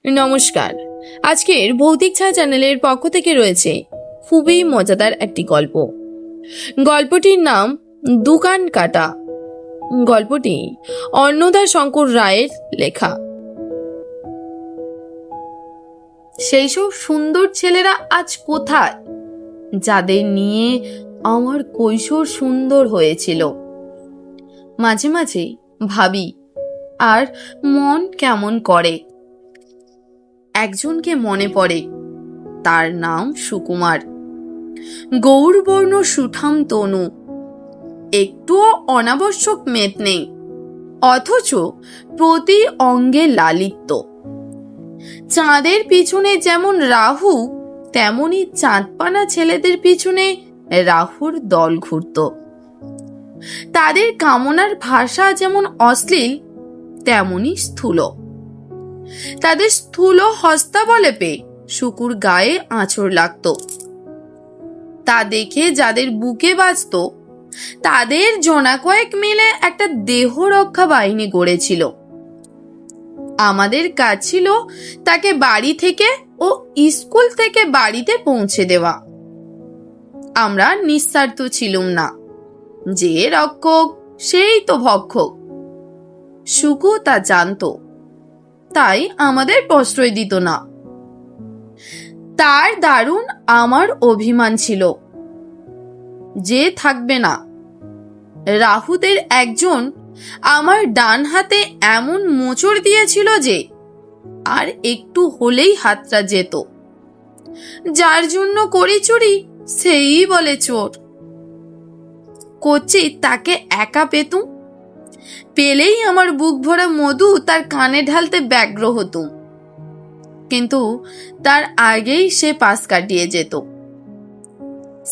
নমস্কার। আজকের ভৌতিক ছায়া চ্যানেলের পক্ষ থেকে রয়েছে খুবই মজাদার একটি গল্প। গল্পটির নাম দোকান কাটা। গল্পটি অন্নদা শঙ্কর রায়ের লেখা। সেই সব সুন্দর ছেলেরা আজ কোথায়, যাদের নিয়ে আমার কৈশোর সুন্দর হয়েছিল? মাঝে মাঝে ভাবি আর মন কেমন করে। একজনকে মনে পড়ে, তার নাম সুকুমার। গৌরবর্ণ সুঠাম তনু, একটুও অনাবশ্যক মেদ নেই, অথচ প্রতি অঙ্গে লালিত্য। চাঁদের পিছনে যেমন রাহু, তেমনি চাঁদপানা ছেলেদের পিছনে রাহুর দল ঘুরত। তাদের কামনার ভাষা যেমন অশ্লীল, তেমনি স্থূল। তাদের স্থূল হস্তা বলে পেয়ে শুকুর গায়ে আঁচড় লাগত। তা দেখে যাদের বুকে বাজত, তাদের জনা কয়েক মিলে একটা দেহ রক্ষা বাহিনী গড়েছিল। আমাদের কাজ ছিল তাকে বাড়ি থেকে ও স্কুল থেকে বাড়িতে পৌঁছে দেওয়া। আমরা নিঃস্বার্থ ছিলুম না, যে রক্ষক সেই তো ভক্ষক। সুকু তা জানত, তাই আমাদের প্রশ্রয় দিত না। তার দারুণ আমার অভিমান ছিল, যে থাকবে না। রাহুদের একজন আমার ডান হাতে এমন মোচড় দিয়েছিল যে আর একটু হলেই হাতটা যেত। যার জন্য করি চুরি, সেই বলে চোর। কচি তাকে একা পেতুম, পেলেই আমার বুক ভরা মধু তার কানে ঢালতে ব্যগ্র হতুম, কিন্তু তার আগেই সে পাশ কাটিয়ে যেত।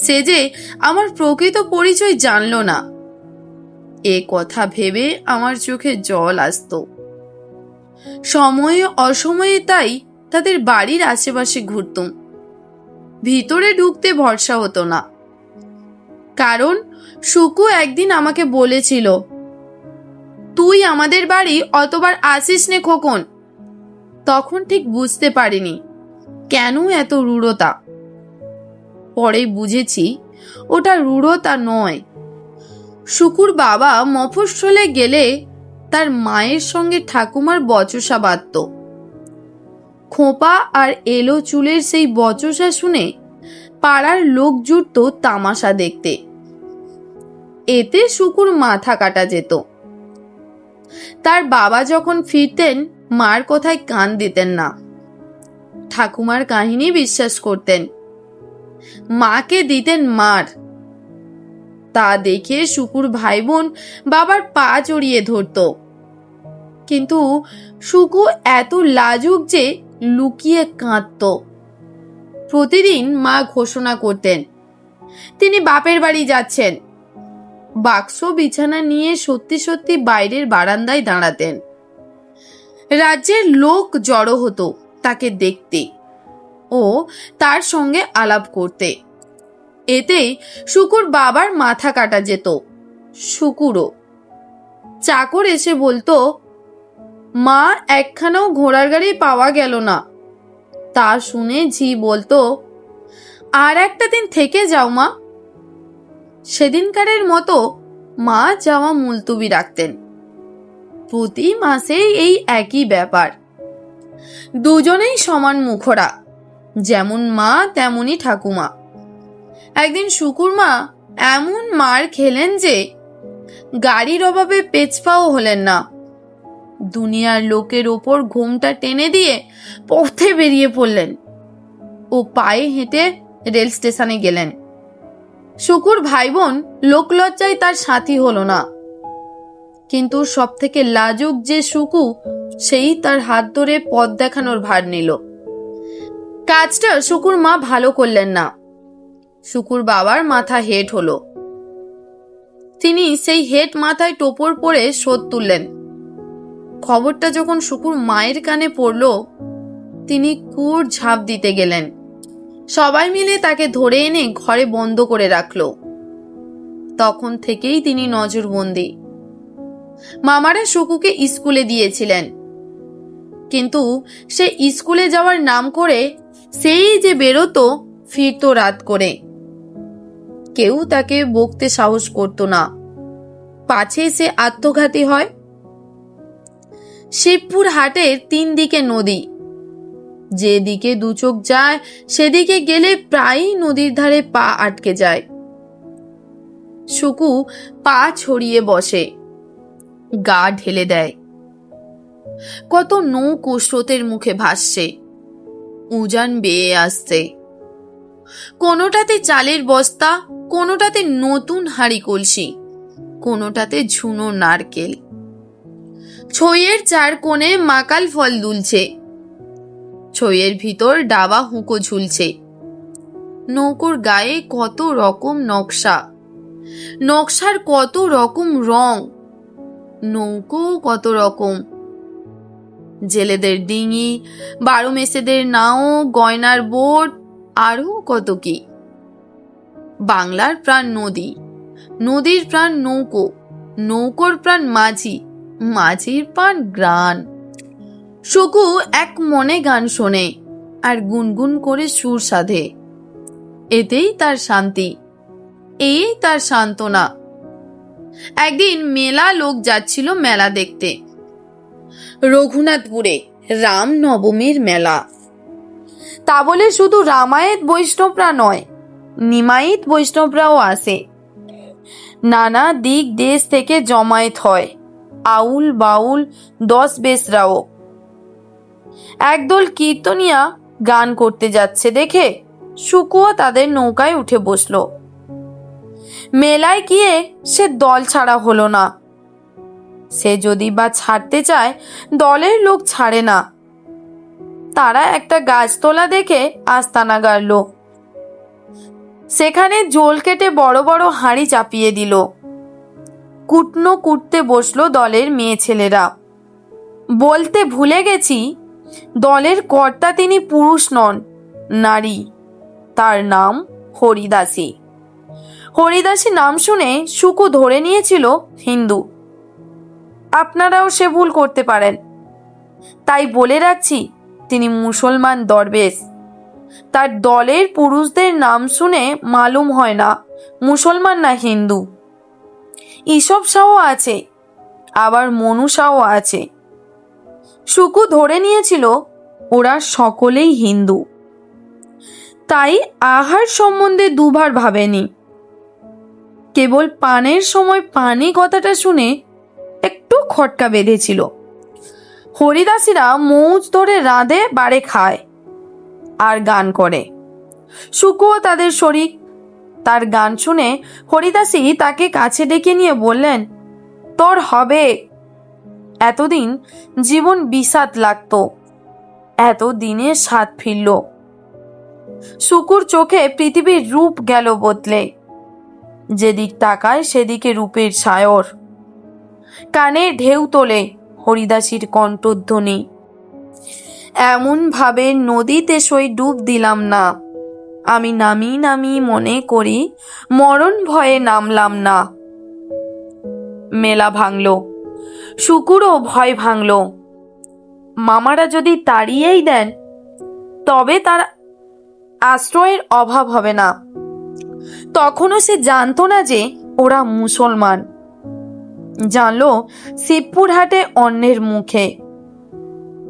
সে যে আমার প্রকৃত পরিচয় জানল না, এ কথা ভেবে আমার চোখে জল আসত। সময়ে অসময়ে তাই তাদের বাড়ির আশেপাশে ঘুরতুম। ভিতরে ঢুকতে ভরসা হতো না, কারণ সুকু একদিন আমাকে বলেছিল, তুই আমাদের বাড়ি অতবার আসিস নে খোকন। তখন ঠিক বুঝতে পারিনি কেন এত রূঢ়তা। পরে বুঝেছি ওটা রূঢ়তা নয়। সুকুর বাবা মফস্বলে গেলে তার মায়ের সঙ্গে ঠাকুমার বচসা বাঁধত। খোঁপা আর এলো চুলের সেই বচসা শুনে পাড়ার লোক জুটত তামাশা দেখতে। এতে সুকুর মাথা কাটা যেত। তার বাবা যখন ফিরতেন, মার কথায় কান দিতেন না, ঠাকুমার কাহিনী বিশ্বাস করতেন। মাকে দিতেন মার। তা দেখে সুকুর ভাই বোন বাবার পা জড়িয়ে ধরত। কিন্তু সুকু এত লাজুক যে লুকিয়ে কাঁদত। প্রতিদিন মা ঘোষণা করতেন, তিনি বাপের বাড়ি যাচ্ছেন। বাক্স বিছানা নিয়ে সত্যি সত্যি বাইরের বারান্দায় দাঁড়াতেন। রাজ্যের লোক জড়ো হতো তাকে দেখতে ও তার সঙ্গে আলাপ করতে। এতে সুকুর বাবার মাথা কাটা যেত। সুকুরও। চাকর এসে বলতো, মা একখানাও ঘোড়ার গাড়ি পাওয়া গেল না। তা শুনে ঝি বলতো, আর একটা দিন থেকে যাও মা। সেদিনকারের মতো মা যাওয়া মুলতুবি রাখতেন। প্রতি মাসে এই একই ব্যাপার। দুজনেই সমান মুখরা, যেমন মা তেমনি ঠাকুমা। একদিন সুকুর মা এমন মার খেলেন যে গাড়ির অভাবে পেছপাও হলেন না। দুনিয়ার লোকের ওপর ঘোমটা টেনে দিয়ে পথে বেরিয়ে পড়লেন ও পায়ে হেঁটে রেল স্টেশনে গেলেন। সুকুর ভাই বোন লোকলজ্জায় তার সাথী হলো না, কিন্তু সব থেকে লাজুক যে সুকু, সেই তার হাত ধরে পথ দেখানোর ভার নিল। কাজটা সুকুর মা ভালো করলেন না। সুকুর বাবার মাথা হেট হলো। তিনি সেই হেট মাথায় টোপর পরে শোধ তুললেন। খবরটা যখন সুকুর মায়ের কানে পড়ল, তিনি কুয়োর ঝাঁপ দিতে গেলেন। সবাই মিলে তাকে ধরে এনে ঘরে বন্ধ করে রাখল। তখন থেকেই তিনি নজরবন্দি। মামারা সুকুকে স্কুলে দিয়েছিলেন। কিন্তু সে স্কুলে যাওয়ার নাম করে সেই যে বেরোতো, ফিরতো রাত করে। কেউ তাকে বকতে সাহস করতো না, পাছে সে আত্মঘাতী হয়। শিবপুর হাটের 3 দিকে নদী, যেদিকে দু চোখ যায় সেদিকে গেলে প্রায়ই নদীর ধারে পা আটকে যায়। শুকু পা ছড়িয়ে বসে, গা ঢেলে দেয়। কত নৌকো স্রোতের মুখে ভাসছে, উজান বেয়ে আসছে। কোনোটাতে চালের বস্তা, কোনোটাতে নতুন হাঁড়ি কলসি, কোনোটাতে ঝুনো নারকেল। ছইয়ের 4 কোণে মাকাল ফল দুলছে, ছইয়ের ভিতর ডাবা হুঁকো ঝুলছে। নৌকোর গায়ে কত রকম নকশা, নকশার কত রকম রং, নৌকো কত রকম। জেলেদের ডিঙি, 12 মেসেদের নাও, গয়নার বোট, আরো কত কি। বাংলার প্রাণ নদী, নদীর প্রাণ নৌকো, নৌকোর প্রাণ মাঝি, মাঝির প্রাণ গ্রান। শুকু এক মনে গান শোনে আর গুনগুন করে সুর সাধে। এতেই তার শান্তি, এই তার সান্ত্বনা। একদিন মেলা লোক যাচ্ছিল মেলা দেখতে, রঘুনাথপুরে রাম নবমীর মেলা। তা বলে শুধু রামায়ত বৈষ্ণবরা নয়, নিমায়িত বৈষ্ণবরাও আসে। নানা দিক দেশ থেকে জমায়েত হয়, আউল বাউল 10 বেশরাও। একদল কীর্তনিয়া গান করতে যাচ্ছে দেখে শুকুও তাদের নৌকায় উঠে বসলো। মেলায় গিয়ে সে দল ছাড়া হলো না। সে যদি বা ছাড়তে চায়, দলের লোক ছাড়ে না। তারা একটা গাছতলা দেখে আস্তানা গাড়ল, সেখানে জোল কেটে বড় বড় হাঁড়ি চাপিয়ে দিল। কুটনো কুটতে বসলো দলের মেয়ে ছেলেরা। বলতে ভুলে গেছি, দলের কর্তা তিনি পুরুষ নন, নারী। তার নাম হরিদাসী। হরিদাসী নাম শুনে শুকু ধরে নিয়েছিল হিন্দু। আপনারাও সে ভুল করতে পারেন, তাই বলে রাখছি তিনি মুসলমান দরবেশ। তার দলের পুরুষদের নাম শুনে মালুম হয় না মুসলমান না হিন্দু। ঈশব শাহ আছে, আবার মনু শাহ আছে। শুকু ধরে নিয়েছিল ওরা সকলেই হিন্দু, তাই আহার সম্বন্ধে দুবার ভাবেনি। কেবল পানের সময় পানি কথাটা শুনে একটু খটকা বেঁধেছিল। হরিদাসীরা মৌজ ধরে রাঁধে বাড়ে খায় আর গান করে। শুকুও তাদের শরিক। তার গান শুনে হরিদাসী তাকে কাছে ডেকে নিয়ে বললেন, তোর হবে। এতদিন জীবন বিষাদ লাগতো, এতদিনে স্বাদ ফিরল। শুকুর চোখে পৃথিবীর রূপ গেল বদলে। যেদিক তাকায় সেদিকে রূপের ছায়র। কানে ঢেউ তোলে হরিদাসীর কণ্ঠধ্বনি। এমন ভাবে নদীতে সই ডুব দিলাম না, আমি নামি নামি মনে করি মরণ ভয়ে নামলাম না। মেলা ভাঙল, শুকুরও ভয় ভাঙল। মামারা যদি তাড়িয়েই দেন, তবে তার আশ্রয়ের অভাব হবে না। তখনও সে জানতো না যে ওরা মুসলমান। জানলো শিবপুর হাটে অন্যের মুখে।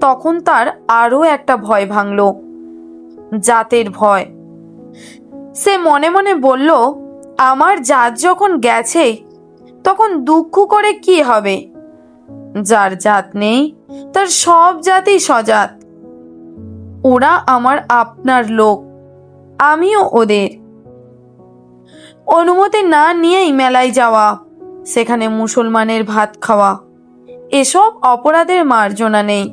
তখন তার আরো একটা ভয় ভাঙল, জাতের ভয়। সে মনে মনে বলল, আমার জাত যখন গেছে তখন দুঃখ করে কি হবে? যার জাত নেই তার সব জাতই সজাত। ওরা আমার আপনার লোক, আমিও ওদের। অনুমতি না নিয়েই মেলায় যাওয়া, সেখানে মুসলমানের ভাত খাওয়া, এসব অপরাধের মার্জনা নেই।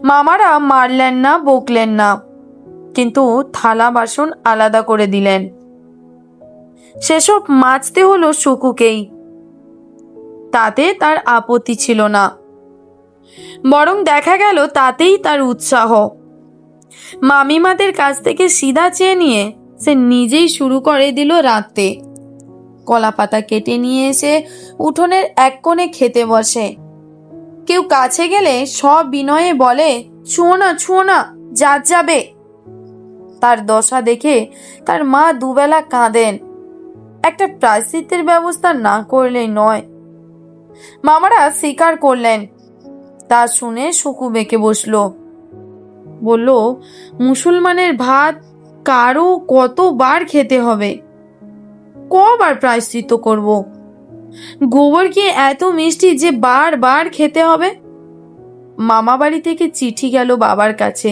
মামারা মারলেন না, বকলেন না, কিন্তু থালা বাসন আলাদা করে দিলেন। সেসব মাজতে হলো শুকুকেই। তাতে তার আপত্তি ছিল না, বরং দেখা গেল তাতেই তার উৎসাহ। মামিমাদের কাছ থেকে সিধা চেয়ে নিয়ে সে নিজেই শুরু করে দিল রাঁধতে। কলা পাতা কেটে নিয়ে এসে উঠোনের এক কোণে খেতে বসে। কেউ কাছে গেলে সব বিনয়ে বলে, ছুঁয়ো না, ছুঁয়ো না, জাত যাবে। তার দশা দেখে তার মা দুবেলা কাঁদেন। একটা প্রায়শ্চিত্তের ব্যবস্থা না করলেই নয়। মামারা স্বীকার করলেন। তা শুনে সুকু বেঁকে বসলো। বলল, মুসলমানের ভাত কারো কতবার খেতে হবে? কবার প্রায়শ্চিত্ত করব? গোবর কি এত মিষ্টি যে বারবার খেতে হবে? মামা বাড়ি থেকে চিঠি গেল বাবার কাছে।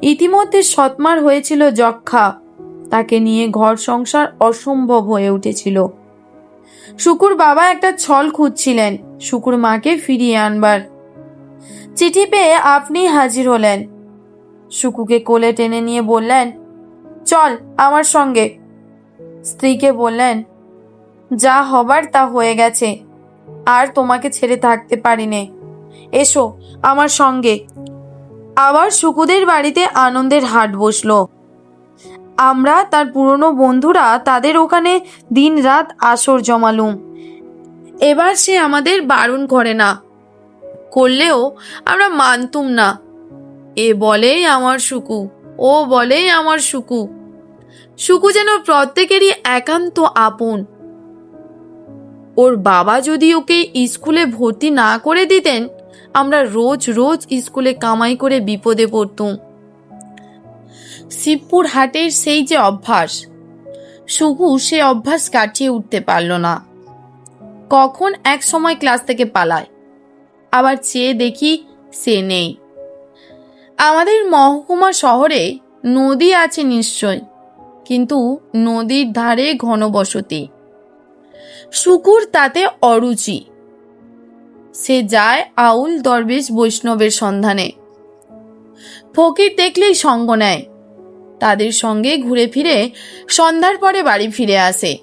ইতিমধ্যে সৎমার হয়েছিল যক্ষা। তাকে নিয়ে ঘর সংসার অসম্ভব হয়ে উঠেছিল। শুকুর বাবা একটা ছল খুঁজছিলেন শুকুর মাকে ফিরিয়ে আনবার। চিঠি পেয়ে আপনি হাজির হলেন। শুকুকে কোলে টেনে নিয়ে বললেন, চল আমার সঙ্গে। স্ত্রীকে বললেন, যা হবার তা হয়ে গেছে, আর তোমাকে ছেড়ে থাকতে পারিনে, এসো আমার সঙ্গে। আবার শুকুদের বাড়িতে আনন্দের হাট বসলো। আমরা তার পুরনো বন্ধুরা তাদের ওখানে দিন রাত আসর জমালুম। এবার সে আমাদের বারণ করে না, করলেও আমরা মানতুম না। এ বলেই আমার শুকু, ও বলেই আমার শুকু। শুকু যেন প্রত্যেকেরই একান্ত আপন। ওর বাবা যদি ওকে স্কুলে ভর্তি না করে দিতেন, আমরা রোজ রোজ স্কুলে কামাই করে বিপদে পড়তুম। শিবপুর হাটের সেই যে অভ্যাস, শুকু সে অভ্যাস কাটিয়ে উঠতে পারল না। কখন এক সময় ক্লাস থেকে পালায়, আবার চেয়ে দেখি সে নেই। আমাদের মহকুমা শহরে নদী আছে নিশ্চয়, কিন্তু নদীর ধারে ঘনবসতি। শুকুর তাতে অরুচি। সে যায় আউল দরবেশ বৈষ্ণবের সন্ধানে। ফকির দেখলেই সঙ্গ নেয়, তাদের সঙ্গে ঘুরে ফিরে সন্ধ্যার পরে বাড়ি ফিরে আসে।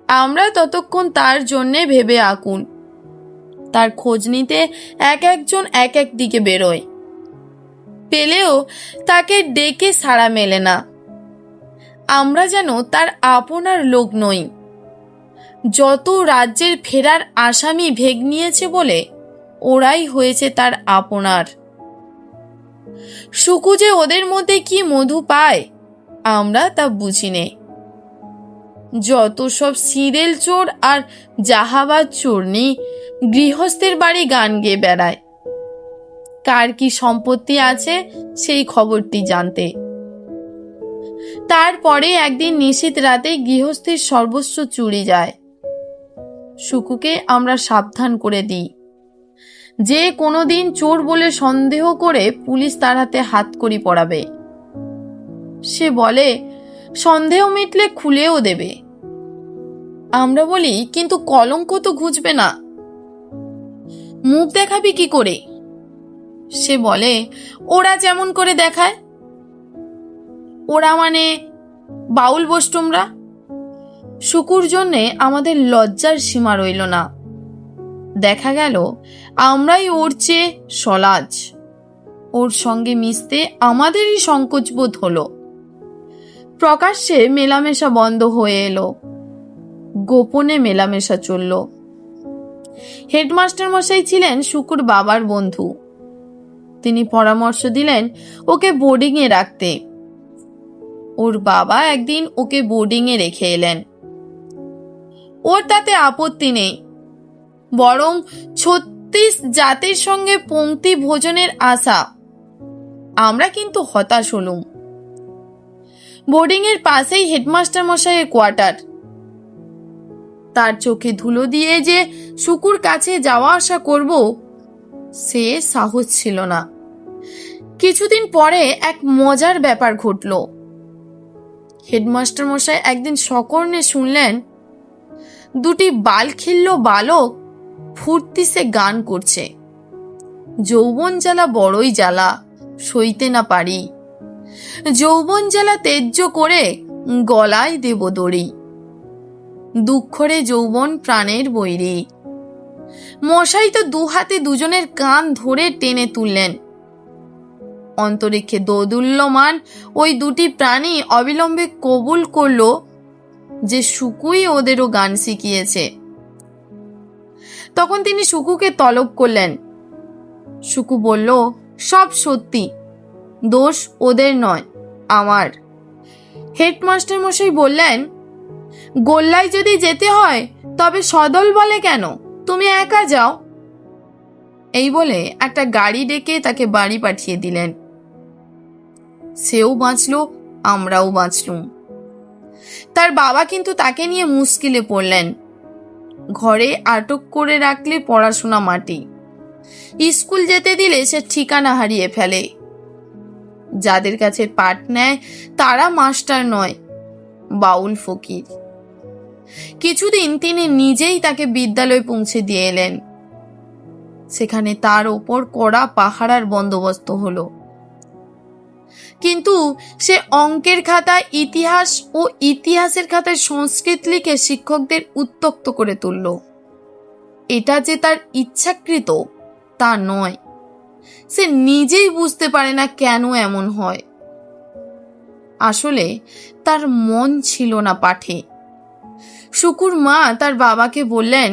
আমরা ততক্ষণ তার জন্যে ভেবে আকুল। তার খোঁজ নিতে এক একজন এক এক দিকে বেরোয়, পেলেও তাকে ডেকে সাড়া মেলে না। আমরা যেন তার আপনার লোক নই। যত রাজ্যের ফেরার আসামি ভেগ নিয়েছে বলে ওরাই হয়েছে তার আপনার। শুকু যে ওদের মধ্যে কি মধু পায় আমরা তা বুঝি নে। যত সব সিরেল চোর আর জাহাবাজ চোরনি গৃহস্থের বাড়ি গান গেয়ে বেড়ায়, কার কি সম্পত্তি আছে সেই খবরটি জানতে। তারপরে একদিন নিশীথ রাতে গৃহস্থের সর্বস্ব চুরি যায়। শুকুকে আমরা সাবধান করে দিই, যে কোনোদিন চোর বলে সন্দেহ করে পুলিশ তার হাতে হাতকড়ি পরাবে। সে বলে সন্দেহ মিটলে খুলেও দেবে। আমরা বলি, কিন্তু কলঙ্ক তো ঘুচবে না, মুখ দেখাবি কি করে? সে বলে, ওরা যেমন করে দেখায়। ওরা মানে বাউল বষ্টুমরা। শুকুর জন্যে আমাদের লজ্জার সীমা রইল না। দেখা গেল আমরাই ওর চেয়ে সলাজ। ওর সঙ্গে মিশতে আমাদেরই সংকোচবোধ হলো। প্রকাশ্যে মেলামেশা বন্ধ হয়ে এলো, গোপনে মেলামেশা চলল। হেডমাস্টার মশাই ছিলেন শুকুর বাবার বন্ধু। তিনি পরামর্শ দিলেন ওকে বোর্ডিংয়ে রাখতে। ওর বাবা একদিন ওকে বোর্ডিংয়ে রেখে এলেন। ওর তাতে আপত্তি নেই, বরং 36 জাতের সঙ্গে পংক্তি ভোজনের আশা। আমরা কিন্তু হতাশ হলুম। বোর্ডিংয়ের পাশেই হেডমাস্টার মশাইয়ের কোয়ার্টার। তার চোখে ধুলো দিয়ে যে শুকুর কাছে যাওয়া আসা করব, সে সাহস ছিল না। কিছুদিন পরে এক মজার ব্যাপার ঘটল। হেডমাস্টার মশাই একদিন সকর্ণে শুনলেন দুটি বালখিল্য বালক ফুর্তিসে গান করছে। যৌবন জ্বালা বড়ই জ্বালা, সইতে না পারি। যৌবন জ্বালা তেজ্য করে গলায় দেব দড়ি। দুঃখরে যৌবন প্রাণের বৈরী। মশাই তো দু হাতে দুজনের কান ধরে টেনে তুললেন। অন্তরিক্ষে দোদুল্যমান ওই দুটি প্রাণী অবিলম্বে কবুল করল যে শুকুই ওদেরও গান শিখিয়েছে। তখন তিনি সুকুকে তলব করলেন। সুকু বলল, সব সত্যি, দোষ ওদের নয়, আমার। হেডমাস্টার মশাই বললেন, গোল্লায় যদি যেতে হয় তবে সদল বলে কেন, তুমি একা যাও। এই বলে একটা গাড়ি ডেকে তাকে বাড়ি পাঠিয়ে দিলেন। সেও বাঁচল, আমরাও বাঁচলুম। তার বাবা কিন্তু তাকে নিয়ে মুশকিলে পড়লেন। ঘরে আটক করে রাখলে পড়াশোনা মাটি, স্কুল যেতে দিলে সে ঠিকানা হারিয়ে ফেলে। যাদের কাছে পাঠ নেয় তারা মাস্টার নয়, বাউল ফকির। কিছুদিন তিনি নিজেই তাকে বিদ্যালয়ে পৌঁছে দিয়ে এলেন। সেখানে তার ওপর কড়া পাহারার বন্দোবস্ত হলো। কিন্তু সে অঙ্কের খাতায় ইতিহাস ও ইতিহাসের খাতায় সংস্কৃত লিখে শিক্ষকদের উত্ত্যক্ত করে তুলল। এটা যে তার ইচ্ছাকৃত তা নয়, সে নিজেই বুঝতে পারে না কেন এমন হয়। আসলে তার মন ছিল না পাঠে। সুকুর মা তার বাবাকে বললেন,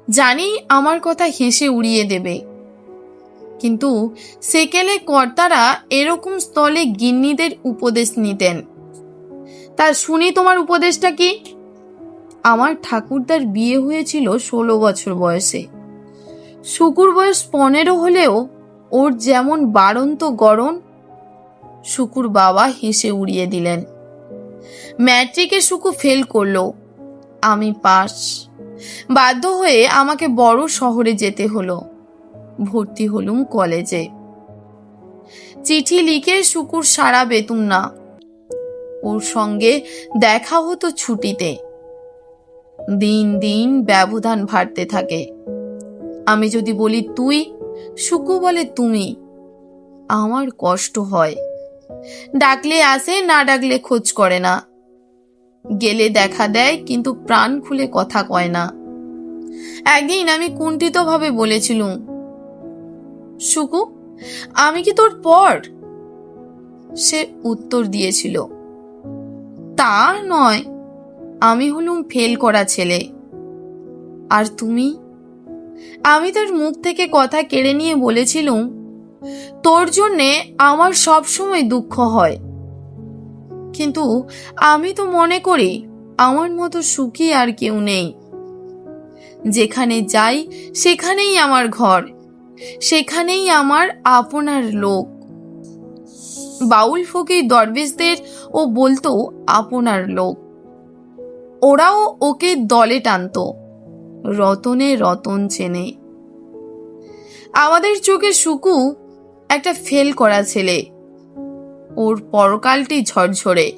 জানি আমার কথা হেসে উড়িয়ে দেবে, কিন্তু সেকেলে কর্তারা এরকম স্থলে গিন্নিদের উপদেশ নিতেন। তা শুনি তোমার উপদেশটা কি? আমার ঠাকুরদার বিয়ে হয়েছিল 16 বছর বয়সে। সুকুর বয়স 15 হলেও ওর যেমন বাড়ন্ত গড়ন। সুকুর বাবা হেসে উড়িয়ে দিলেন। ম্যাট্রিকে সুকু ফেল করলো, আমি পাস। বাধ্য হয়ে আমাকে বড় শহরে যেতে হলো। ভর্তি হলুম কলেজে। চিঠি লিখে সুকুর সাড়া পেতুম না। ওর সঙ্গে দেখা হতো ছুটিতে। দিন দিন ব্যবধান বাড়তে থাকে। আমি যদি বলি তুই, সুকু বলে তুমি। আমার কষ্ট হয়। ডাকলে আসে, না ডাকলে খোঁজ করে না। গেলে দেখা দেয়, কিন্তু প্রাণ খুলে কথা কয় না। একদিন আমি কুণ্ঠিতভাবে বলেছিলুম, সুকু, আমি কি তোর পর? সে উত্তর দিয়েছিল, তা নয়, আমি হলুম ফেল করা ছেলে। আর তুমি? আমি তার মুখ থেকে কথা কেড়ে নিয়ে বলেছিলুম, তোর জন্যে আমার সব সময় দুঃখ হয়, কিন্তু আমি তো মনে করি আমার মতো সুখী আর কেউ নেই। যেখানে যাই সেখানেই আমার ঘর, সেখানেই আমার আপনার লোক। বাউল ফকির দরবেশদের ও বলতো আপনার লোক। ওরাও ওকে দলে টানতো, রতনে রতন চেনে। আমাদের চোখে সুকু একটা ফেল করা ছেলে, ওর পরকালটি ঝরঝরে।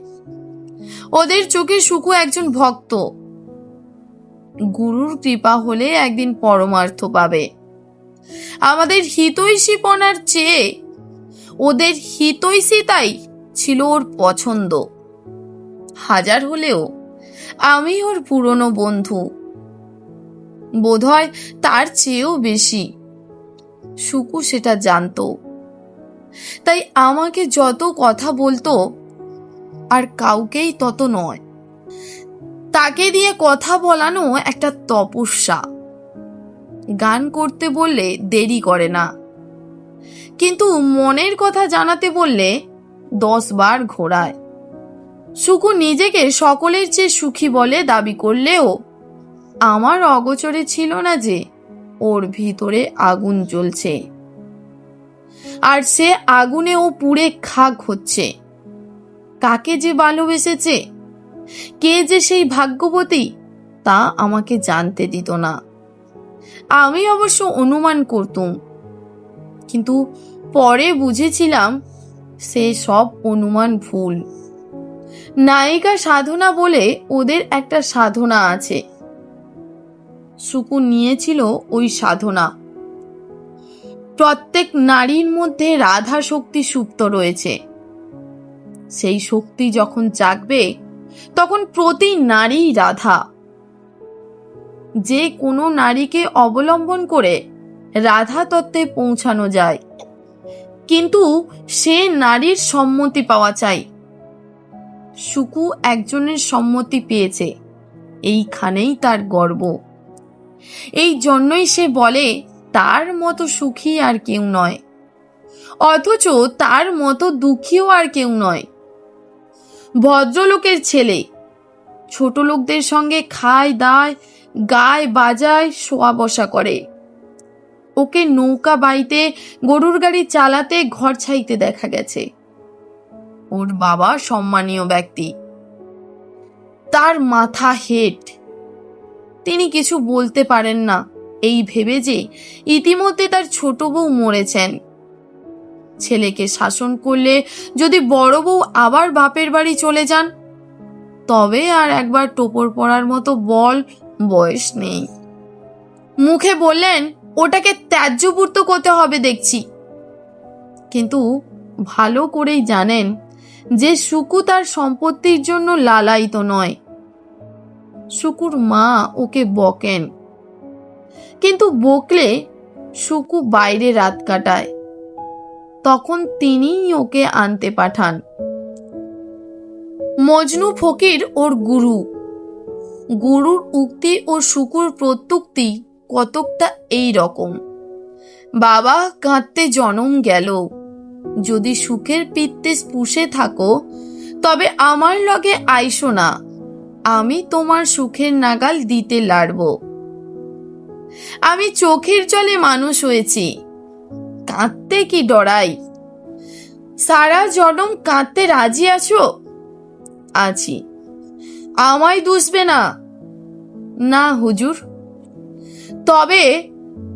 ওদের চোখে সুকু একজন ভক্ত, গুরুর কৃপা হলে একদিন পরমার্থ পাবে। আমাদের হিতৈষীপনার চেয়ে ওদের হিতৈষিতাই ছিল ওর পছন্দ। হাজার হলেও আমি ওর পুরনো বন্ধু, বোধহয় তার চেয়েও বেশি। সুকু সেটা জানতো, তাই আমাকে যত কথা বলতো আর কাউকেই তত নয়। তাকে দিয়ে কথা বলানো একটা তপস্যা। গান করতে বললে দেরি করে না, কিন্তু মনের কথা জানাতে বললে 10 বার ঘোরায়। সুকু নিজেকে সকলের চেয়ে সুখী বলে দাবি করলেও আমার অগোচরে ছিল না যে ওর ভিতরে আগুন জ্বলছে, আর সে আগুনে ও পুড়ে খাক হচ্ছে। কাকে যে ভালোবেসেছে, কে যে সেই ভাগ্যবতী, তা আমাকে জানতে দিত না। আমি অবশ্য অনুমান করতুম, কিন্তু পরে বুঝেছিলাম সে সব অনুমান ভুল। নায়িকা সাধনা বলে ওদের একটা সাধনা আছে। সুকু নিয়েছিল ওই সাধনা। প্রত্যেক নারীর মধ্যে রাধা শক্তি সুপ্ত রয়েছে। সেই শক্তি যখন জাগবে তখন প্রতি নারী রাধা। যে কোনো নারীকে অবলম্বন করে রাধা তত্ত্বে পৌঁছানো যায়, কিন্তু সে নারীর সম্মতি পাওয়া চাই। সুকু একজনের সম্মতি পেয়েছে, এইখানেই তার গর্ব। এই জন্যই সে বলে তার মতো সুখী আর কেউ নয়, অথচ তার মতো দুঃখীও আর কেউ নয়। ভদ্রলোকের ছেলে ছোট লোকদের সঙ্গে খায় দায়, গায় বাজায়, শোয়া বসা করে। ওকে নৌকা বাইতে, গরুর গাড়ি চালাতে, ঘর ছাইতে দেখা গেছে। ওর বাবা সম্মানীয় ব্যক্তি, তার মাথা হেট। তিনি কিছু বলতে পারেন না এই ভেবে যে ইতিমধ্যে তার ছোট বউ মরেছেন। ছেলেকে শাসন করলে যদি বড় বউ আবার বাপের বাড়ি চলে যান, তবে আর একবার টোপর পড়ার মতো বয়স নেই। মুখে বললেন ওটাকে ত্যায্যপূর্ত করতে হবে দেখছি, কিন্তু ভালো করেই জানেন যে সুকু তার সম্পত্তির জন্য লালায়িত নয়। সুকুর মা ওকে বকেন, কিন্তু বকলে সুকু বাইরে রাত কাটায়, তখন তিনিই ওকে আনতে পাঠান। মজনু ফকির ওর গুরু। গুরুর উক্তি ও সুকুর প্রত্যুক্তি কতকটা এই রকম: বাবা, কাঁদতে জনম গেল, যদি সুখের পিত্তে পুষে থাকো তবে আমার লগে আইসো না, আমি তোমার সুখের নাগাল দিতে লাড়ব। আমি চোখের জলে মানুষ হয়েছি, কাঁদতে কি ডরাই? সারা জনম কাঁদতে রাজি আছো? আছি। আমায় দুষবে না? না হুজুর। তবে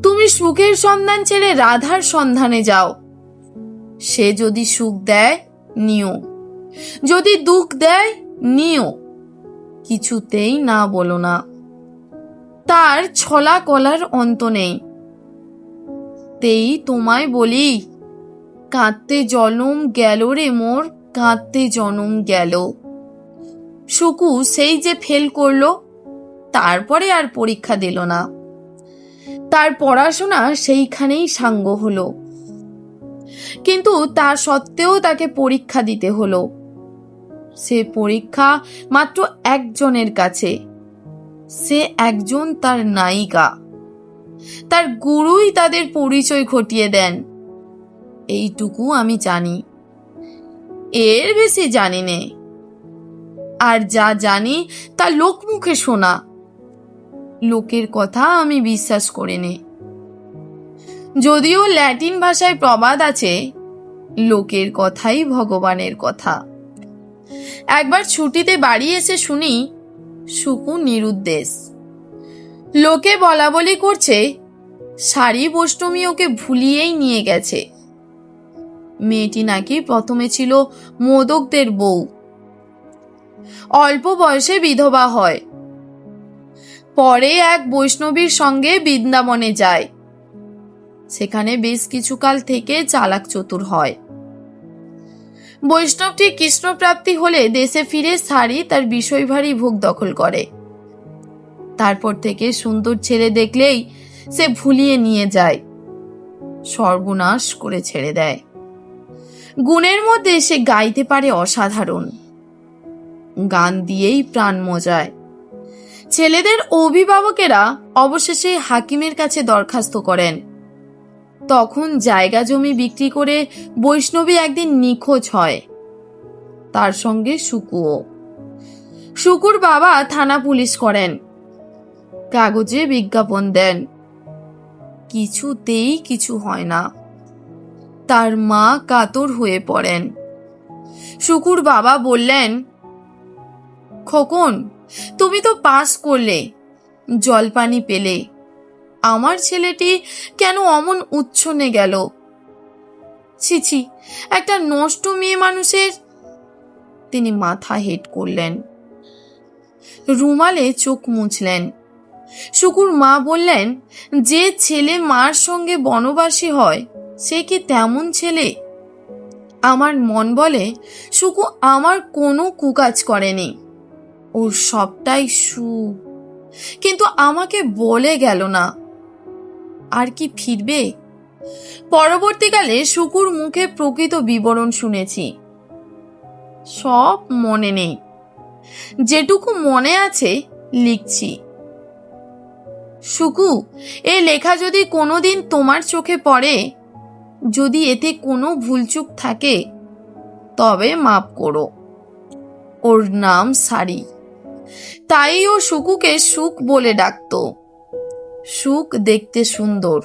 তুমি সুখের সন্ধান ছেড়ে রাধার সন্ধানে যাও। সে যদি সুখ দেয় নিও, যদি দুঃখ দেয় নিও, কিছুতেই না বলো না। তার ছলা কলার অন্ত নেই। তেই তোমায় বলি, কাঁদতে জনম গেল রে মোর, কাঁদতে জনম গেল। সুকু সেই যে ফেল করলো, তারপরে আর পরীক্ষা দিল না। তার পড়াশোনা সেইখানেই সাঙ্গ হলো, কিন্তু তা সত্ত্বেও তাকে পরীক্ষা দিতে হলো। সে পরীক্ষা মাত্র একজনের কাছে, সে একজন তার নায়িকা। তার গুরুই তাদের পরিচয় ঘটিয়ে দেন। এইটুকু আমি জানি, এর বেশি জানি নে। আর যা জানি তা লোকমুখে শোনা, লোকের কথা আমি বিশ্বাস করি নে। যদিও ল্যাটিন ভাষায় প্রবাদ আছে, লোকের কথাই ভগবানের কথা। একবার ছুটিতে বাড়ি এসে শুনি সুকু নিরুদ্দেশ। লোকে বলা বলি করছে সারি বৈষ্ণবী ওকে ভুলিয়েই নিয়ে গেছে। মেয়েটি নাকি প্রথমে ছিল মোদকদের বউ, অল্প বয়সে বিধবা হয়, পরে এক বৈষ্ণবীর সঙ্গে বৃন্দাবনে যায়। সেখানে বেশ কিছুকাল থেকে চালাক চতুর হয়। বৈষ্ণবটি কৃষ্ণপ্রাপ্তি হলে দেশে ফিরে সারি তার বিষয়ভারী ভোগ দখল করে। তারপর থেকে সুন্দর ছেলে দেখলেই সে ভুলিয়ে নিয়ে যায়, সর্বনাশ করে ছেড়ে দেয়। গুণের মধ্যে সে গাইতে পারে অসাধারণ, গান দিয়েই প্রাণ মজায়। ছেলেদের অভিভাবকেরা অবশেষে হাকিমের কাছে দরখাস্ত করেন। তখন জায়গা জমি বিক্রি করে বৈষ্ণবী একদিন নিখোঁজ হয়, তার সঙ্গে সুকুও। সুকুর বাবা থানা পুলিশ করেন, কাগজে বিজ্ঞাপন দেন, কিছুতেই কিছু হয় না। তার মা কাতর হয়ে পড়েন। সুকুর বাবা বললেন, খোকন, তুমি তো পাস করলে, জলপানি পেলে, আমার ছেলেটি কেন অমন উচ্ছনে গেল? ছিছি, একটা নষ্ট মেয়ে মানুষের। তিনি মাথা হেট করলেন, রুমালে চোখ মুছলেন। সুকুর মা বললেন, যে ছেলে মার সঙ্গে বনবাসী হয় সে কি তেমন ছেলে? আমার মন বলে সুকু আমার কোনো কুকাজ করেনি, ওর সবটাই কিন্তু আমাকে বলে গেল না। আর কি ফিরবে? পরবর্তীকালে সুকুর মুখে প্রকৃত বিবরণ শুনেছি। সব মনে নেই, যেটুকু মনে আছে লিখছি। সুকু, এ লেখা যদি কোনোদিন তোমার চোখে পড়ে, যদি এতে কোনো ভুলচুক থাকে, তবে মাপ করো। ওর নাম সারি, তাই ও সুকুকে সুখ বলে ডাকত। সুখ দেখতে সুন্দর,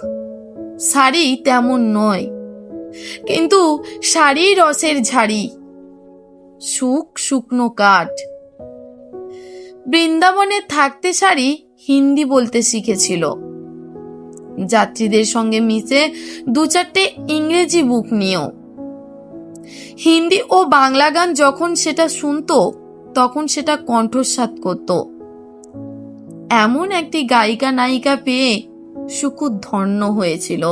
সারি তেমন নয়, কিন্তু সারি রসের ঝাড়ি, সুখ শুকনো কাঠ। বৃন্দাবনে থাকতে সারি হিন্দি বলতে শিখেছিল। যাত্রীদের সঙ্গে মিশে 2-4টে ইংরেজি বুক নিয়েও। হিন্দি ও বাংলা গান যখন সেটা শুনতো, তখন সেটা কণ্ঠস্বাদ করত। এমন একটি গায়িকা নায়িকা পেয়ে সুকু ধন্য হয়েছিল।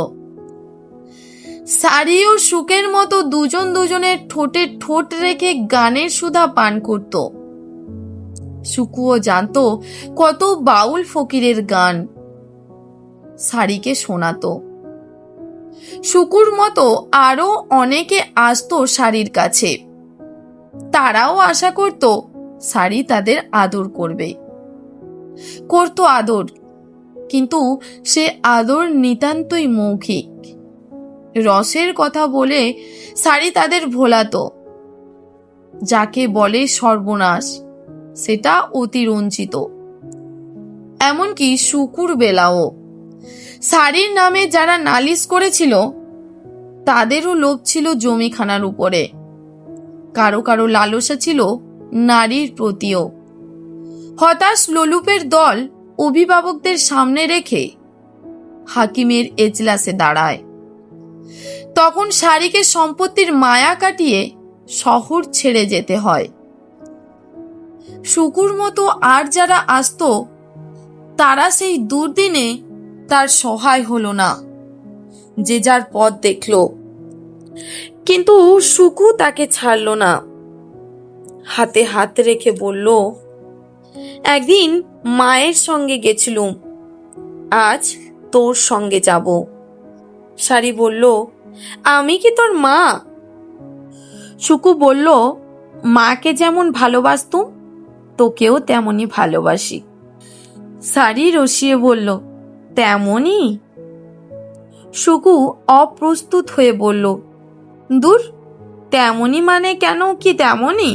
সারি ও সুখের মতো দুজন দুজনের ঠোঁটে ঠোঁট রেখে গানের সুধা পান করত। সুকুও জানতো কত বাউল ফকিরের গান, সারিকে শোনাতো। সুকুর মতো আরো অনেকে আসতো সারির কাছে। তারাও আশা করত সারি তাদের আদর করবে। করত আদর, কিন্তু সে আদর নিতান্তই মৌখিক। রসের কথা বলে সারি তাদের ভোলাতো। যাকে বলে সর্বনাশ, সেটা অতিরঞ্জিত। এমনকি সুকুর বেলাও সারির নামে যারা নালিশ করেছিল, তাদেরও লোভ ছিল জমিখানার উপরে। কারো কারো লালসা ছিল নারীর প্রতিও। হতাশ লোলুপের দল অভিভাবকদের সামনে রেখে হাকিমের এজলাসে দাঁড়ায়। তখন সারিকে সম্পত্তির মায়া কাটিয়ে শহর ছেড়ে যেতে হয়। সুকুর মতো আর যারা আসতো, তারা সেই দুর্দিনে তার সহায় হলো না, যে যার পথ দেখল। কিন্তু সুকু তাকে ছাড়ল না। হাতে হাত রেখে বলল, একদিন মায়ের সঙ্গে গেছিলুম, আজ তোর সঙ্গে যাব। সারি বলল, আমি কি তোর মা? সুকু বলল, মাকে যেমন ভালোবাসতুম, তোকেও তেমনই ভালোবাসি। সারি রসিয়ে বলল, তেমনই? সুকু অপ্রস্তুত হয়ে বলল, দূর, তেমনই মানে কেন, কি তেমনই?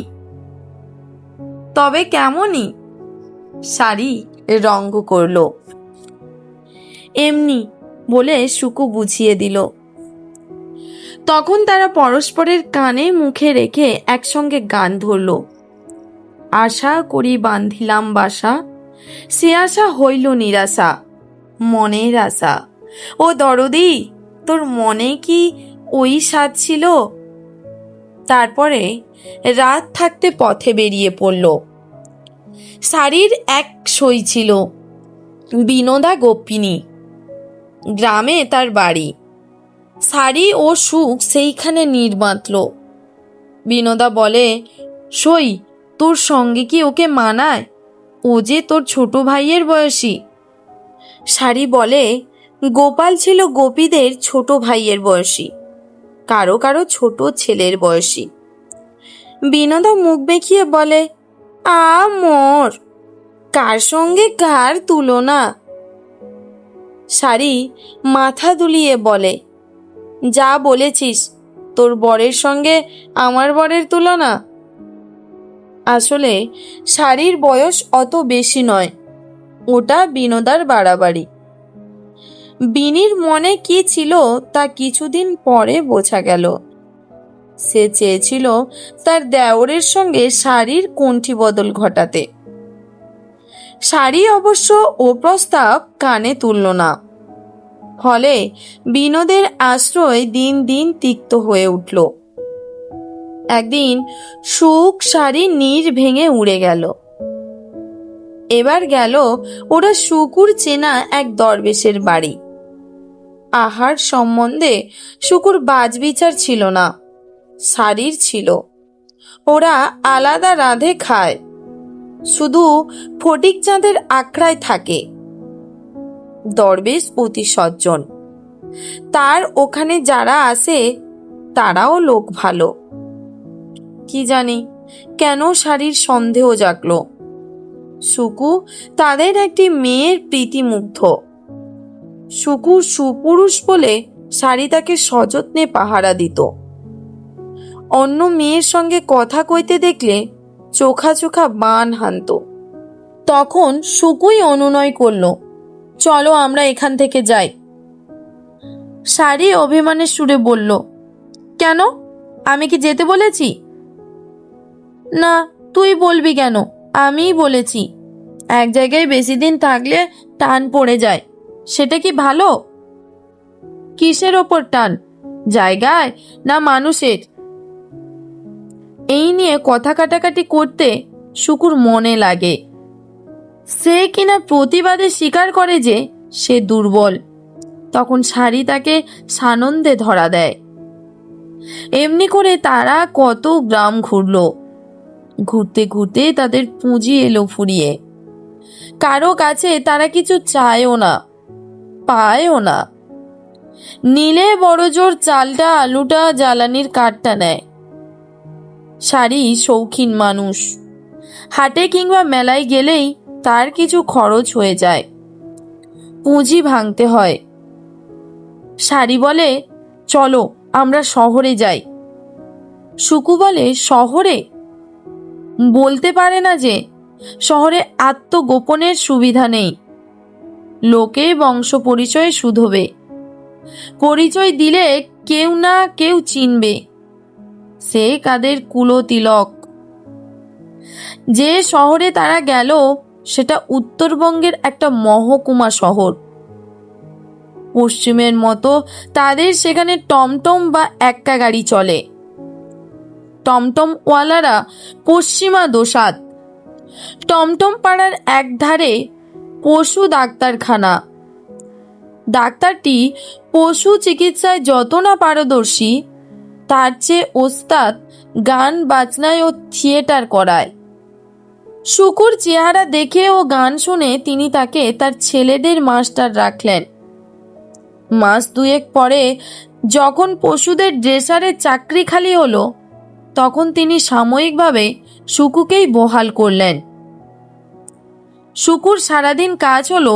তবে কেমনই? সারি রঙ্গ করল। এমনি বলে সুকু বুঝিয়ে দিল। তখন তারা পরস্পরের কানে মুখে রেখে একসঙ্গে গান ধরল। আশা করি বান্ধিলাম বাসা, সে আশা হইল নিরাশা, মনের আশা। ও দরদি, তোর মনে কি ওই স্বাদ ছিল? তারপরে রাত থাকতে পথে বেরিয়ে পড়ল। সারির এক সই ছিল, বিনোদা গোপিনী। গ্রামে তার বাড়ি। সারি ও সুখ সেইখানে নীড় বাঁধল। বিনোদা বলে, সই, তোর সঙ্গে কি ওকে মানায়? ও যে তোর ছোট ভাইয়ের বয়সী। সারি বলে, গোপাল ছিল গোপীদের ছোট ভাইয়ের বয়সী, কারো কারো ছোট ছেলের বয়সী। বিনোদা মুখ বেঁকিয়ে বলে, আ মোর, কার সঙ্গে কার তুলনা? সারি মাথা দুলিয়ে বলে, যা বলেছিস, তোর বরের সঙ্গে আমার বরের তুলনা? আসলে সারির বয়স অত বেশি নয়, ওটা বিনোদার বাড়াবাড়ি। বিনির মনে কি ছিল তা কিছুদিন পরে বোঝা গেল। সে চেয়েছিল তার দেওরের সঙ্গে সারির কণ্ঠি বদল ঘটাতে। সারি অবশ্য ও প্রস্তাব কানে তুলল না। ফলে বিনোদের আশ্রয় দিন দিন তিক্ত হয়ে উঠল। একদিন সুখ সারি নীড় ভেঙে উড়ে গেল। এবার গেল ওরা সুকুর চেনা এক দরবেশের বাড়ি। আহার সম্বন্ধে সুকুর বাজবিচার ছিল না, সারির ছিল। ওরা আলাদা রাঁধে খায়, শুধু ফটিক চাঁদের আখড়ায় থাকে। দরবেশ অতি সজ্জন। তার ওখানে যারা আসে তারাও লোক ভালো। কি জানি কেন সারির সন্দেহ জাগলো। সুকু তাদের একটি মেয়ের প্রীতিমুগ্ধ। সুকু সুপুরুষ বলে শাড়ি তাকে সযত্নে পাহারা দিত। অন্য মেয়ের সঙ্গে কথা কইতে দেখলে চোখা চোখা বান হানত। তখন সুকুই অনুনয় করল, চলো আমরা এখান থেকে যাই। শাড়ি অভিমানের সুরে বলল, কেন, আমি কি যেতে বলেছি? না, তুই বলবি কেন, আমিই বলেছি। এক জায়গায় বেশি দিন থাকলে টান পড়ে যায়, সেটা কি ভালো? কিসের ওপর টান, জায়গায় না মানুষের? এই নিয়ে কথা কাটাকাটি করতে শুকুর মনে লাগে। সে কিনা প্রতিবাদে স্বীকার করে যে সে দুর্বল। তখন শাড়ি তাকে সানন্দে ধরা দেয়। এমনি করে তারা কত গ্রাম ঘুরল। ঘুরতে ঘুরতে তাদের পুঁজি এলো ফুরিয়ে। কারো কাছে তারা কিছু চায়ও না, পায়ও না। নিলে বড় জোর চালটা, আলুটা, জ্বালানির কাঠটা নেয়। শাড়ি শৌখিন মানুষ, হাটে কিংবা মেলায় গেলেই তার কিছু খরচ হয়ে যায়, পুঁজি ভাঙতে হয়। শাড়ি বলে, চলো আমরা শহরে যাই। সুকু বলে, শহরে? বলতে পারে না যে শহরে আত্মগোপনের সুবিধা নেই। লোকে বংশ পরিচয় শুধবে, পরিচয় দিলে কেউ না কেউ চিনবে, সে কাদের কুলতিলক। যে শহরে তারা গেল সেটা উত্তরবঙ্গের একটা মহকুমা শহর। পশ্চিমের মতো তাদের সেখানে টমটম বা এক্কা গাড়ি চলে। টমটমওয়ালারা পশ্চিমা দোসাদ। টমটম পাড়ার একধারে পশু ডাক্তারখানা। ডাক্তারটি পশু চিকিৎসায় যত না পারদর্শী, তার চেয়ে ওস্তাদ গান বাজনায় ও থিয়েটার করায়। শুকুর চেহারা দেখে ও গান শুনে তিনি তাকে তার ছেলেদের মাস্টার রাখলেন। মাস দুয়েক পরে যখন পশুদের ড্রেসারের চাকরি খালি হলো, তখন তিনি সাময়িকভাবে শুকুকেই বহাল করলেন। শুকুর সারাদিন কাজ হলো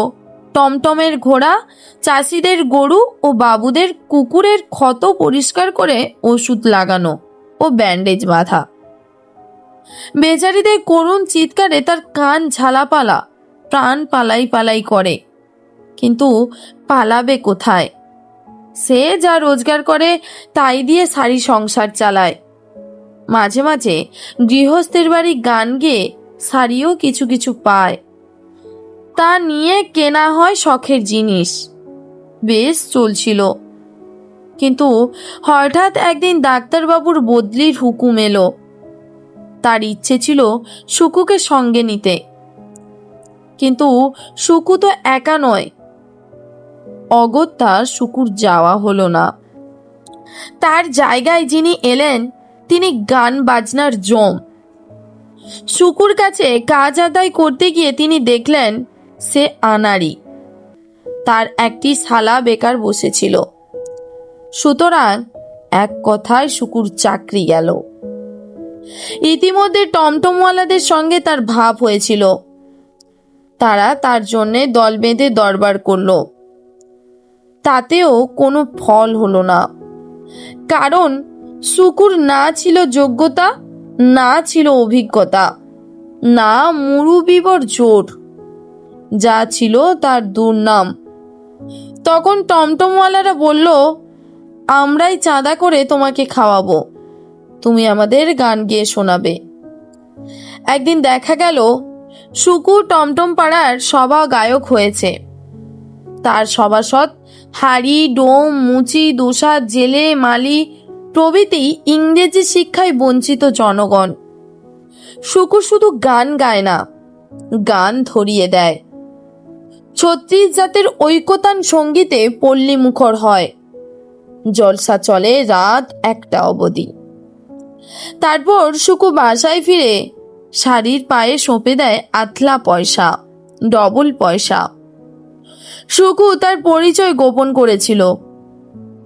টমটমের ঘোড়া, চাষিদের গরু ও বাবুদের কুকুরের ক্ষত পরিষ্কার করে ওষুধ লাগানো ও ব্যান্ডেজ বাঁধা। বেচারিদের করুণ চিৎকারে তার কান ঝালাপালা, প্রাণ পালাই পালাই করে। কিন্তু পালাবে কোথায়? সে যা রোজগার করে তাই দিয়ে সারি সংসার চালায়। মাঝে মাঝে গৃহস্থের বাড়ি গান গেয়ে সারিও কিছু কিছু পায়, তা নিয়ে কেনা হয় শখের জিনিস। বেশ চলছিল। কিন্তু হঠাৎ একদিন ডাক্তারবাবুর বদলির হুকুম এলো। তার ইচ্ছে ছিল শুকুকে সঙ্গে নিতে, কিন্তু শুকু তো একা নয়। অগত্যা শুকুর যাওয়া হলো না। তার জায়গায় যিনি এলেন তিনি গান বাজনার জম। শুকুর কাছে কাজ আদায় করতে গিয়ে তিনি দেখলেন সে আনাড়ি। তার একটি শালা বেকার বসেছিল। সুতরাং এক কথায় শুকুর চাকরি গেল। ইতিমধ্যে টমটমওয়ালাদের সঙ্গে তার ভাব হয়েছিল। তারা তার জন্যে দল বেঁধে দরবার করল। তাতেও কোনো ফল হলো না। কারণ শুকুর না ছিল যোগ্যতা, না ছিল অভিজ্ঞতা, না মুরুবিবর জোর। যা ছিল তার দুর্নাম। তখন টমটমওয়ালারা বলল, আমরাই চাঁদা করে তোমাকে খাওয়াবো, তুমি আমাদের গান গেয়ে শোনাবে। একদিন দেখা গেল শুকু টমটম পাড়ার সভা গায়ক হয়েছে। তার সভাসদ হাড়ি, ডোম, মুচি, দোসা, জেলে, মালি প্রভৃতি ইংরেজি শিক্ষায় বঞ্চিত জনগণ। শুকু শুধু গান গায় না, গান ধরিয়ে দেয়। ৩৬ জাতের ঐকতান সঙ্গীতে পল্লী মুখর হয়। জলসা চলে রাত ১টা অবধি। তারপর শুকু বাসায় ফিরে শাড়ির পায়ে সঁপে দেয় আতলা পয়সা, ডবল পয়সা। শুকু তার পরিচয় গোপন করেছিল,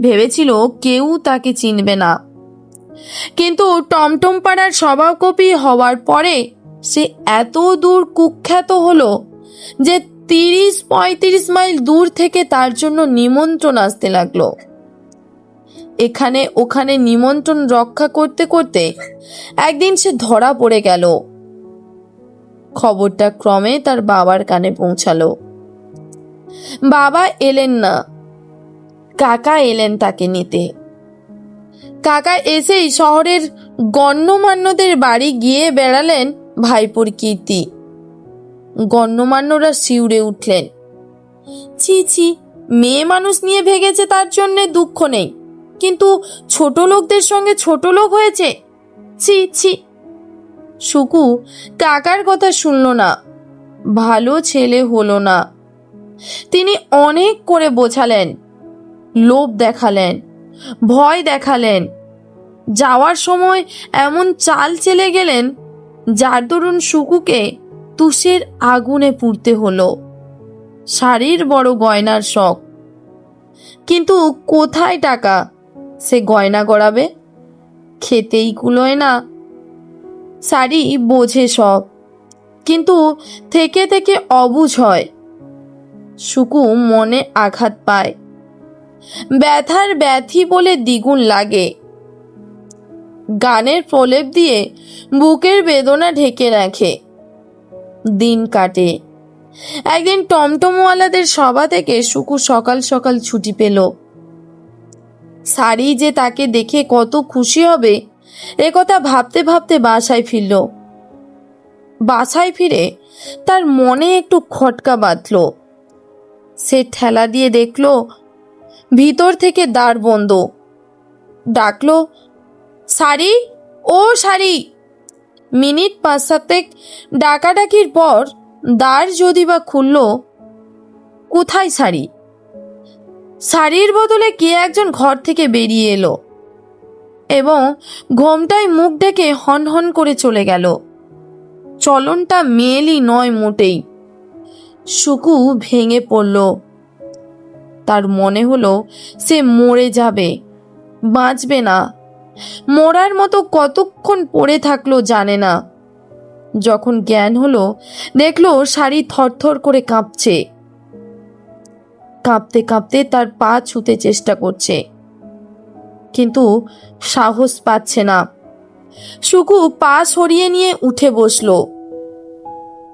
ভেবেছিল কেউ তাকে চিনবে না। কিন্তু টমটম পাড়ার সভাকবি হওয়ার পরে সে এত দূর কুখ্যাত হলো যে 30-35 মাইল দূর থেকে তার জন্য নিমন্ত্রণ আসতে লাগলো। এখানে ওখানে নিমন্ত্রণ রক্ষা করতে করতে একদিন সে ধরা পড়ে গেল। খবরটা ক্রমে তার বাবার কানে পৌঁছালো। বাবা এলেন না, কাকা এলেন তাকে নিতে। কাকা এসেই শহরের গণ্যমান্যদের বাড়ি গিয়ে বেড়ালেন ভাইপোর কীর্তি। গণ্যমান্যরা শিউরে উঠলেন। ছি ছি, মেয়ে মানুষ নিয়ে ভেগেছে তার জন্যে দুঃখ নেই, কিন্তু ছোট লোকদের সঙ্গে ছোট লোক হয়েছে, ছি ছি। সুকু কাকার কথা শুনল না, ভালো ছেলে হলো না। তিনি অনেক করে বোঝালেন, লোভ দেখালেন, ভয় দেখালেন। যাওয়ার সময় এমন চাল চেলে গেলেন যার দরুন সুকুকে তুষের আগুনে পুড়তে হলো। শাড়ির বড় গয়নার শখ, কিন্তু কোথায় টাকা সে গয়না গড়াবে? খেতেই কুলোয় না। শাড়ি বোঝে সব, কিন্তু থেকে থেকে অবুঝ হয়। সুকু মনে আঘাত পায়, ব্যথার ব্যথি বলে দ্বিগুণ লাগে। গানের প্রলেপ দিয়ে বুকের বেদনা ঢেকে রাখে। দিন কাটে। একদিন টমটমওয়ালাদের সভা থেকে সুকু সকাল সকাল ছুটি পেল। শাড়ি যে তাকে দেখে কত খুশি হবে একথা ভাবতে ভাবতে বাসায় ফিরল। বাসায় ফিরে তার মনে একটু খটকা বাঁধল। সে ঠেলা দিয়ে দেখল ভিতর থেকে দ্বার বন্ধ। ডাকলো, শাড়ি, ও শাড়ি। মিনিট 5-7 ডাকাডাকির পর দ্বার যদি বা খুলল, কোথায় শাড়ি? শাড়ির বদলে কে একজন ঘর থেকে বেরিয়ে এলো এবং ঘোমটায় মুখ ঢেকে হন হন করে চলে গেল। চলনটা মেয়েলি নয় মোটেই। সুকু ভেঙে পড়ল। তার মনে হলো সে মরে যাবে, বাঁচবে না। মরার মতো কতক্ষণ পড়ে থাকলো জানে না। যখন জ্ঞান হলো দেখলো শাড়ি থরথর করে কাঁপছে। কাঁপতে কাঁপতে তার পা ছুতে চেষ্টা করছে, কিন্তু সাহস পাচ্ছে না। সুকু পা সরিয়ে নিয়ে উঠে বসলো।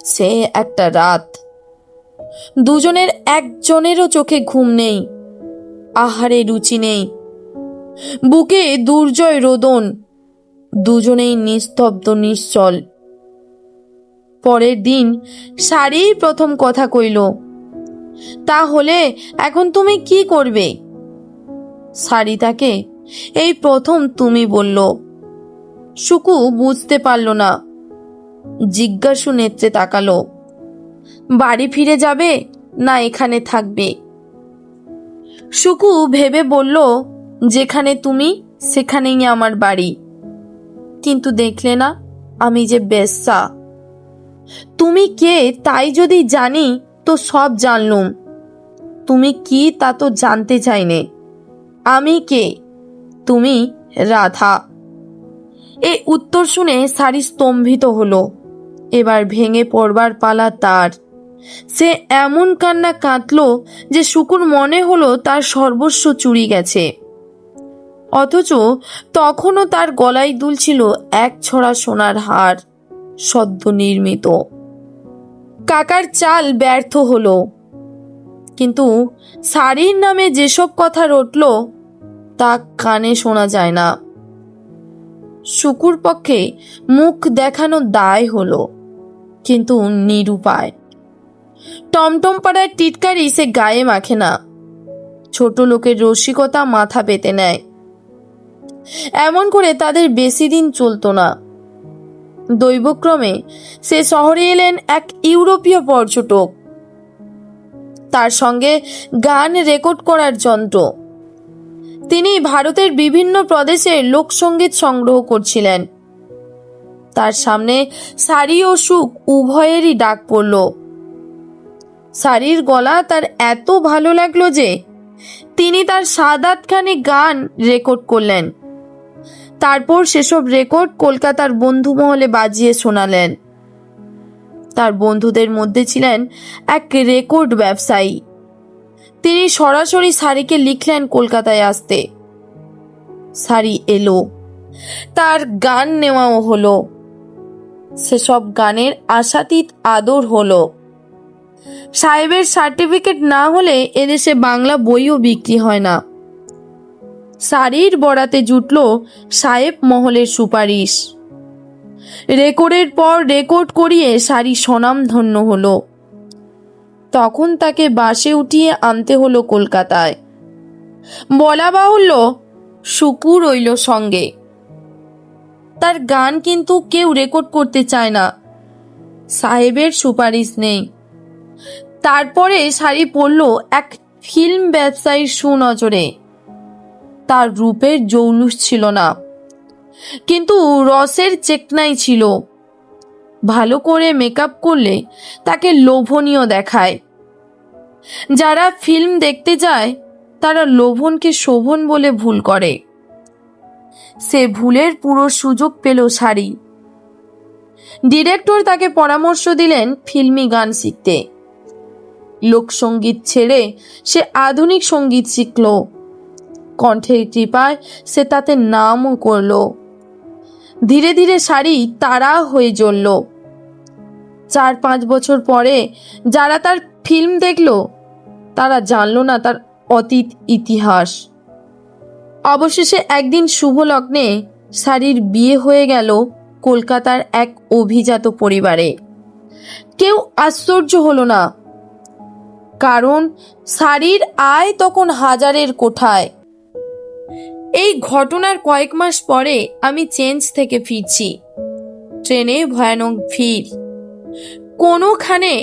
সে একটা রাত। দুজনের একজনেরও চোখে ঘুম নেই, আহারে রুচি নেই, বুকে দুর্জয় রোদন। দুজনেই নিস্তব্ধ নিশ্চল। পরের দিন শাড়ি প্রথম কথা কইল, তাহলে এখন তুমি কি করবে? শাড়ি তাকে এই প্রথম তুমি বলল। সুকু বুঝতে পারল না, জিজ্ঞাসু নেত্রে তাকালো। বাড়ি ফিরে যাবে না এখানে থাকবে? সুকু ভেবে বলল, যেখানে তুমি সেখানেই আমার বাড়ি। কিন্তু দেখলে না আমি যে বেশ্যা। তুমি কে তাই যদি জানি তো সব জানলুম। তুমি কি তা তো জানতে চাইনে। আমি কে? তুমি রাধা। এই উত্তর শুনে শাড়ি স্তম্ভিত হলো। এবার ভেঙে পড়বার পালা তার। সে এমন কান্না কাঁদল যে সুকুর মনে হলো তার সর্বস্ব চুরি গেছে। অথচ তখনও তার গলায় দুলছিল এক ছড়া সোনার হার, সদ্য নির্মিত। কাকার চাল ব্যর্থ হলো, কিন্তু শাড়ির নামে যেসব কথা রটল তা কানে শোনা যায় না। সুকুর পক্ষে মুখ দেখানো দায় হলো, কিন্তু নিরুপায়। টমটম পাড়ার টিটকারি সে গায়ে মাখে না। ছোট লোকের রসিকতা মাথা পেতে নেয়। এমন করে তাদের বেশি দিন চলতো না। দৈবক্রমে সে শহরে এলেন এক ইউরোপীয় পর্যটক। তার সঙ্গে গান রেকর্ড করার যন্ত্র। তিনি ভারতের বিভিন্ন প্রদেশের লোকসঙ্গীত সংগ্রহ করছিলেন। তার সামনে শাড়ি ও সুখ উভয়েরই ডাক পড়ল। শাড়ির গলা তার এত ভালো লাগলো যে তিনি তার 7-8খানি গান রেকর্ড করলেন। তারপর সেসব রেকর্ড কলকাতার বন্ধু মহলে বাজিয়ে শোনালেন। তার বন্ধুদের মধ্যে ছিলেন এক রেকর্ড ব্যবসায়ী। তিনি সরাসরি সারিকে লিখলেন কলকাতায় আসতে। সারি এলো, তার গান নেওয়াও হলো। সেসব গানের আশাতীত আদর হলো। সাহেবের সার্টিফিকেট না হলে এদেশে বাংলা বইও বিক্রি হয় না। সারির বরাতে জুটল সাহেব মহলের সুপারিশ। রেকর্ডের পর রেকর্ড করিয়ে সারি স্বনামধন্য হলো। তখন তাকে বাসে উঠিয়ে আনতে হলো কলকাতায়। বলা বাহুল্য, সুকু রইল সঙ্গে। তার গান কিন্তু কেউ রেকর্ড করতে চায় না, সাহেবের সুপারিশ নেই। তারপরে সারি পড়ল এক ফিল্ম ব্যবসায়ীর সুনজরে। তার রূপের জৌলুস ছিল না, কিন্তু রসের চেকনাই ছিল। ভালো করে মেকআপ করলে তাকে লোভনীয় দেখায়। যারা ফিল্ম দেখতে যায় তারা লোভনকে শোভন বলে ভুল করে। সে ভুলের পুরো সুযোগ পেল সারি। ডিরেক্টর তাকে পরামর্শ দিলেন ফিল্মি গান শিখতে। লোকসঙ্গীত ছেড়ে সে আধুনিক সঙ্গীত শিখল। কণ্ঠের কৃপায় সে তাতে নামও করল। ধীরে ধীরে সারি তারা হয়ে জ্বলল। 4-5 বছর পরে যারা তার ফিল্ম দেখল তারা জানল না তার অতীত ইতিহাস। অবশেষে একদিন শুভ লগ্নে সারির বিয়ে হয়ে গেল কলকাতার এক অভিজাত পরিবারে। কেউ আশ্চর্য হলো না, কারণ সারির আয় তখন হাজারের কোঠায়। এই ঘটনার কয়েক মাস পরে আমি চেঞ্জ থেকে ফিরছি। ট্রেনে ভয়ানক ভিড়, কোনোখানে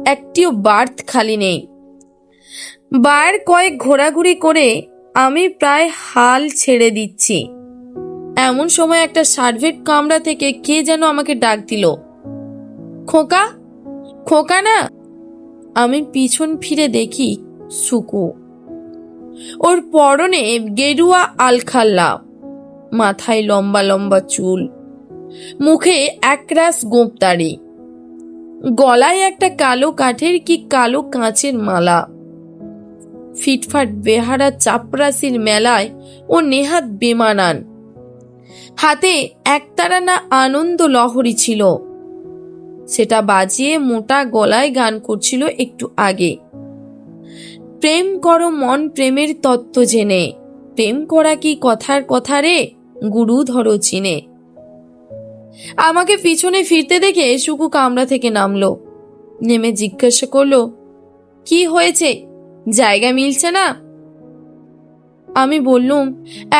একটিও বার্থ খালি নেই। বার কয়েক ঘোরাঘুরি করে আমি প্রায় হাল ছেড়ে দিচ্ছি। এমন সময় একটা সার্ভেন্ট কামরা থেকে কে যেন আমাকে ডাক দিল, খোকা, খোকা না। আমি পিছন ফিরে দেখি সুকু। ওর পরনে গেরুয়া আলখাল্লা, মাথায় লম্বা লম্বা চুল, মুখে একরাশ গোঁপদাড়ি, গলায় একটা কালো কাঠের কি কালো কাঁচের মালা। ফিটফাট বেহারা চাপরাশির মেলায় ও নেহাত বেমানান। হাতে একতারা না আনন্দ লহরী ছিল, সেটা বাজিয়ে মোটা গলায় গান করছিল একটু আগে। প্রেম করো মন প্রেমের তত্ত্ব জেনে, প্রেম করা কি কথার কথা রে, গুরু ধরো চিনে। আমাকে পিছনে ফিরতে দেখে সুকু কামরা থেকে নামলো। নেমে জিজ্ঞাসা করলো, কি হয়েছে, জায়গা মিলছে না? আমি বললুম,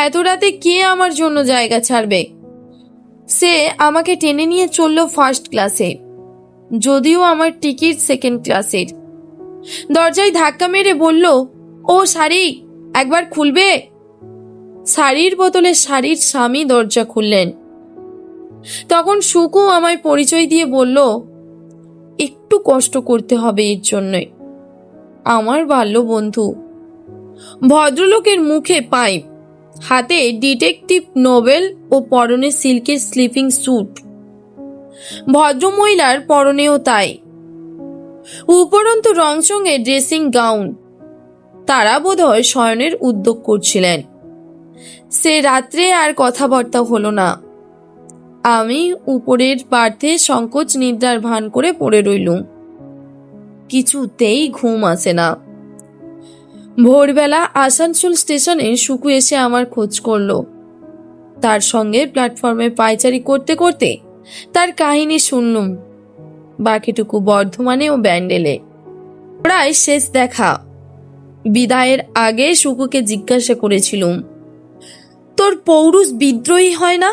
এত রাতে কে আমার জন্য জায়গা ছাড়বে? সে আমাকে টেনে নিয়ে চলল ফার্স্ট ক্লাসে, যদিও আমার টিকিট সেকেন্ড ক্লাসের। দরজায় ধাক্কা মেরে বলল, ও শাড়ি, একবার খুলবে? শাড়ির বদলে শাড়ির স্বামী দরজা খুললেন। তখন সুকু আমায় পরিচয় দিয়ে বলল, একটু কষ্ট করতে হবে এর জন্যই, আমার বাল্য বন্ধু। ভদ্রলোকের মুখে পাইপ, হাতে ডিটেকটিভ নোবেল ও পরনে সিল্কের স্লিপিং স্যুট। ভদ্রমহিলার পরনেও তাই, উপরন্তু রংচঙে ড্রেসিং গাউন। তারা বোধহয় শয়নের উদ্যোগ করছিলেন। সে রাত্রে আর কথাবার্তা হলো না। আমি উপরের বার্থে সংকোচ নিদ্রার ভান করে পড়ে রইলুম। কিছুতেই ঘুম আসে না। ভোরবেলা আসানসোল স্টেশনে সুকু এসে আমার খোঁজ করলো। তার সঙ্গে প্ল্যাটফর্মে পায়চারি করতে করতে তার কাহিনী শুনলুম। বাকিটুকু বর্ধমানে ও ব্যান্ডেলে। প্রায় শেষ দেখা। বিদায়ের আগে সুকুকে জিজ্ঞাসা করেছিলুম, তোর পৌরুষ বিদ্রোহী হয় না?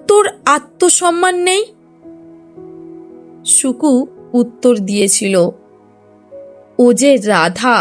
তোর আত্মসম্মান নেই? সুকু উত্তর দিয়েছিল, ও যে রাধা,